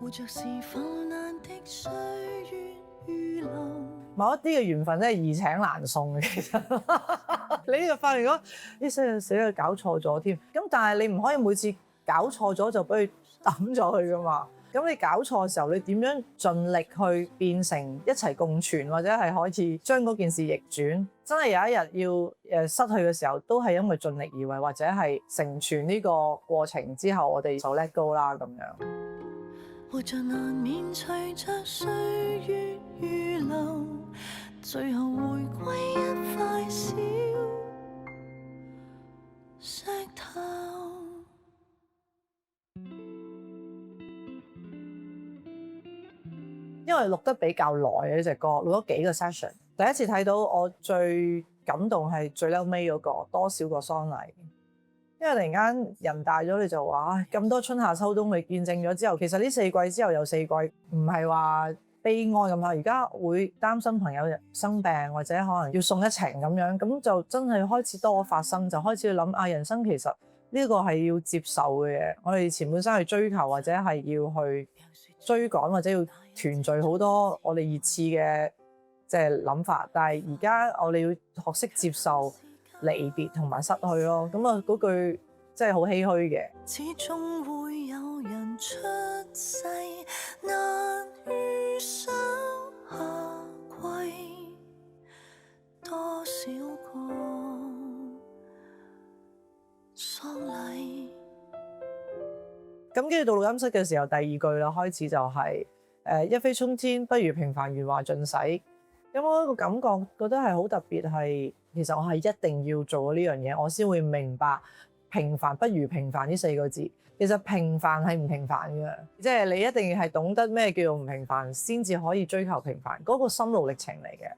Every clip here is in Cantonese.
活着是否難的歲月預留。某一啲嘅緣分真係易請難送嘅，其實你呢個發現咗，咦死啦搞錯咗添。咁但係你唔可以每次搞錯咗就俾佢抌咗佢噶嘛。咁你搞錯嘅時候，你點樣盡力去變成一齊共存，或者係可以將嗰件事逆轉？真係有一日要失去嘅時候，都係因為盡力而為，或者係成全呢個過程之後，我哋就 let go 啦咁樣。活着難免隨着歲月預留，最後回歸一塊小石頭。因為錄得比較耐嘅呢隻歌，錄咗幾個 session。第一次睇到我最感動係最嬲尾嗰個多少個喪禮，因為突然間人大咗，你就話咁多春夏秋冬你見證咗之後，其實呢4季之後有4季，唔係話悲哀咁啊。而家會擔心朋友生病或者可能要送一程咁樣，咁就真係開始多發生，就開始去諗人生其實呢個係要接受嘅嘢。我哋前半生去追求或者係要去追趕或者要團聚好多我哋熱刺嘅即係諗法，但係而家我哋要學識接受離別同埋失去咯。咁啊嗰句真係好唏噓嘅。始終會有人出世，難遇上下季，多少個喪禮。咁跟住到錄音室嘅時候，第2句啦開始就係一飛沖天，不如平凡，鉛華盡洗。咁我個感覺覺得係好特別，係其實我係一定要做呢樣嘢，我先會明白平凡不如平凡呢4個字。其實平凡係唔平凡嘅，即係你一定係懂得咩叫做唔平凡，先至可以追求平凡。嗰個心路歷程嚟嘅。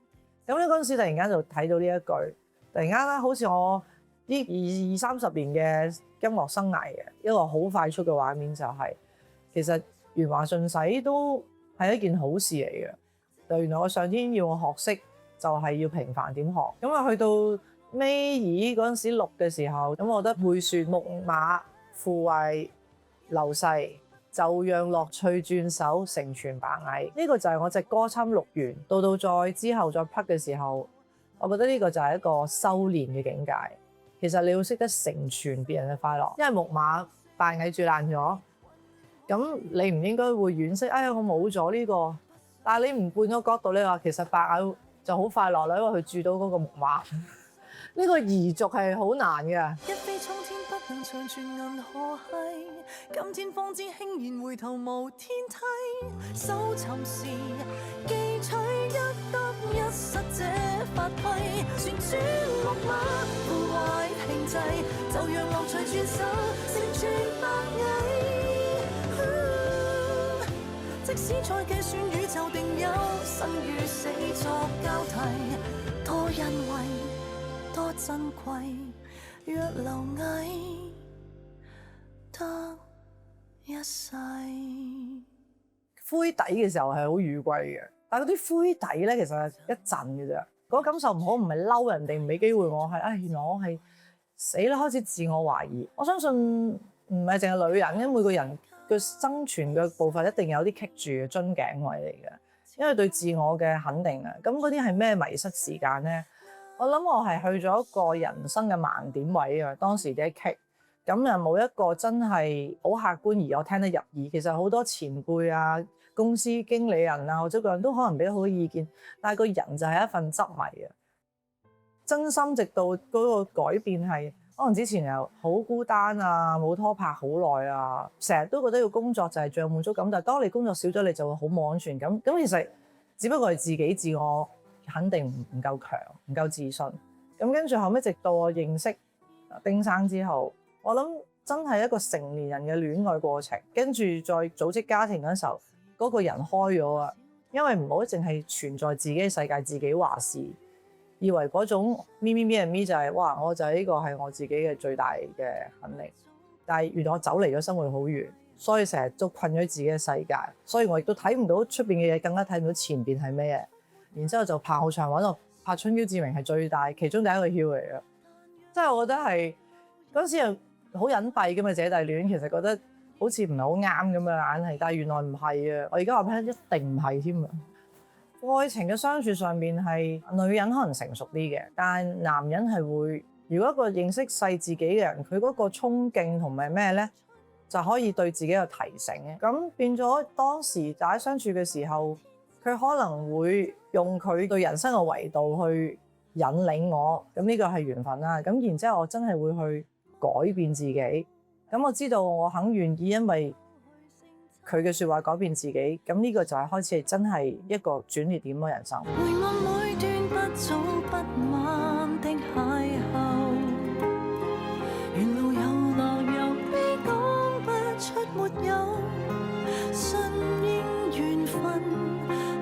咁咧嗰陣時突然間就睇到呢一句，突然間咧好似我呢20-30年嘅音樂生涯嘅一個好快速嘅畫面，就係其實鉛華盡洗都係一件好事嚟嘅。原來我上天要我學識就係要平凡點學。咁啊去到尾二嗰陣時錄嘅時候，咁我覺得回旋木馬父為流逝，就讓樂趣轉手成全白蟻。呢個就係我隻歌參錄完到再之後再 plug 嘅時候，我覺得呢個就係一個修練嘅境界。其實你要識得成全別人嘅快樂，因為木馬白蟻住爛咗，咁你唔應該會惋惜，哎呀我冇咗呢個。但係你唔換個角度，你話其實白蟻就好快樂啦，因為佢住到嗰個木馬。呢個移續係好難嘅。一飛沖天不能長存銀河系，今天方知輕言回頭無天梯。搜尋時記取一得一失這法規，旋轉木馬腐壞停滯，就讓樂趣轉手成全白蟻。即使再計算宇宙定有生與死作交替，多欣慰多珍貴，若留藝得一世。灰底嘅時候係好雨季嘅，但係嗰啲灰底咧其實係一陣嘅啫。嗰個感受唔好，唔係嬲人哋唔俾機會我，係原來我係死啦，開始自我懷疑。我相信唔係淨係女人，因為每個人嘅生存嘅步伐一定有啲棘住嘅樽頸位嚟嘅，因為對自我嘅肯定啊。咁嗰啲係咩迷失時間咧？我諗我係去咗一個人生嘅盲點位啊，當時啲棘，咁又冇一個真係好客觀而我聽得入耳。其實好多前輩啊、公司經理人啊或者個人都可能俾好多意見，但係個人就係一份執迷啊。真心直到嗰個改變係，可能之前又好孤單啊，冇拖拍好耐啊，成日都覺得要工作就係最有滿足感，但係當你工作少咗，你就會好冇安全感。咁其實只不過係自己自我肯定唔夠強，唔夠自信。咁跟住後尾直到我認識丁生之後，我諗真係一個成年人嘅戀愛過程。跟住再組織家庭嗰時候，嗰個人開咗啊，因為唔好淨係存在自己嘅世界，自己話事。以為嗰種咪人咪就係哇，我就係呢個係我自己嘅最大嘅肯定。但係原來我走離咗生活好遠，所以成日都困咗自己嘅世界，所以我亦都睇唔到出邊嘅嘢，更加睇唔到前邊係咩嘢。然之後就拍好長揾我拍春嬌志明係最大其中第一個竅嚟嘅，即係我覺得係嗰陣時又好隱蔽嘅嘛，姐弟戀其實覺得好似唔係好啱咁嘅硬係，但係原來唔係啊！我而家話俾你聽，一定唔係添啊！愛情嘅相處上面係女人可能成熟啲嘅，但係男人係會，如果一個認識細自己嘅人，佢嗰個衝勁同埋咩咧，就可以對自己有提醒嘅。咁變咗當時大家相處嘅時候，佢可能會用佢對人生嘅維度去引領我，咁呢個係緣分啦。咁然之後我真係會去改變自己，咁我知道我肯願意因為佢嘅説話改變自己，咁呢個就係開始真係一個轉捩點嘅人生。回望每段不早不晚的邂逅，沿路有樂有悲，講不出沒有，信應緣分，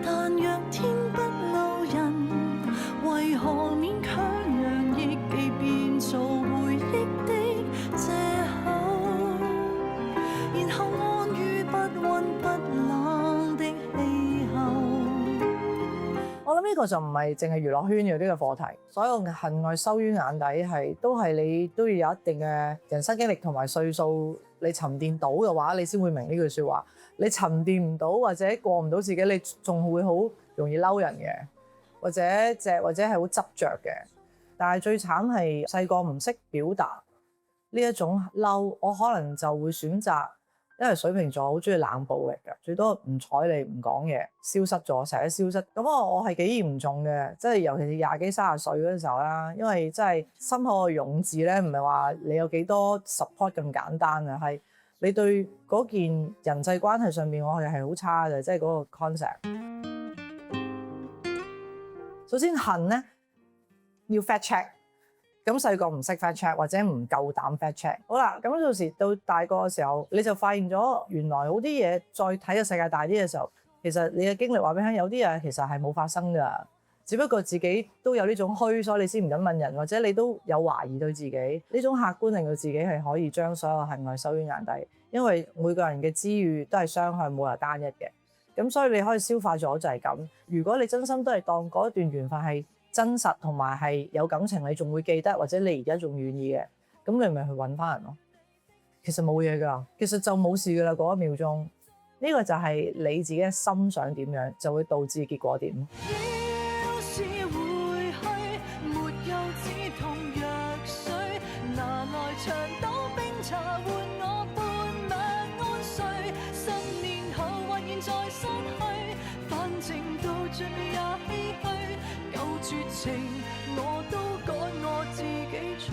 但若天不留人，為何勉強洋溢地變做回憶的藉口，然後安於不溫不冷的氣候。我諗呢個就唔係淨係娛樂圈嘅呢個課題，所有恨愛收於眼底都係你都要有一定嘅人生經歷同埋歲數，你沉澱到嘅話，你先會明呢句説話。你沉澱唔到或者過唔到自己，你仲會好容易嬲人嘅，或者係好執着嘅。但係最慘係細個唔識表達呢一種嬲，我可能就會選擇，因為水瓶座好中意冷暴力嘅，最多唔睬你唔講嘢，消失咗，成日消失。咁我係幾嚴重嘅，即係尤其是20幾30歲嗰陣時候啦，因為真係心口嘅勇字咧，唔係話你有幾多 support 咁簡單啊，係你對嗰件人際關係上面，我係好差嘅，即係嗰個 concept。首先恨咧要 fact check。咁細個唔識 fact check 或者唔夠膽 fact check， 好啦，咁到時到大個嘅時候，你就發現咗原來好啲嘢，再睇個世界大啲嘅時候，其實你嘅經歷話俾你聽，有啲嘢其實係冇發生㗎，只不過自己都有呢種虛，所以你先唔敢問人，或者你都有懷疑對自己，呢種客觀令到自己係可以將所有恨愛收於眼底，因為每個人嘅遭遇都係雙向，冇話單一嘅，咁所以你可以消化咗就係咁。如果你真心都係當嗰一段緣分係真實同埋係有感情，你仲會記得，或者你而家仲願意嘅，咁你咪去揾翻人咯。其實冇嘢㗎，其實就冇事㗎啦。嗰一秒鐘，呢個就係你自己嘅心想點樣，就會導致結果點。要是回去，沒有止痛藥水，拿來長島冰茶換我半晚安睡。10年後或現在失去，反正到盡也唏噓。舊絕情我都趕我自己追。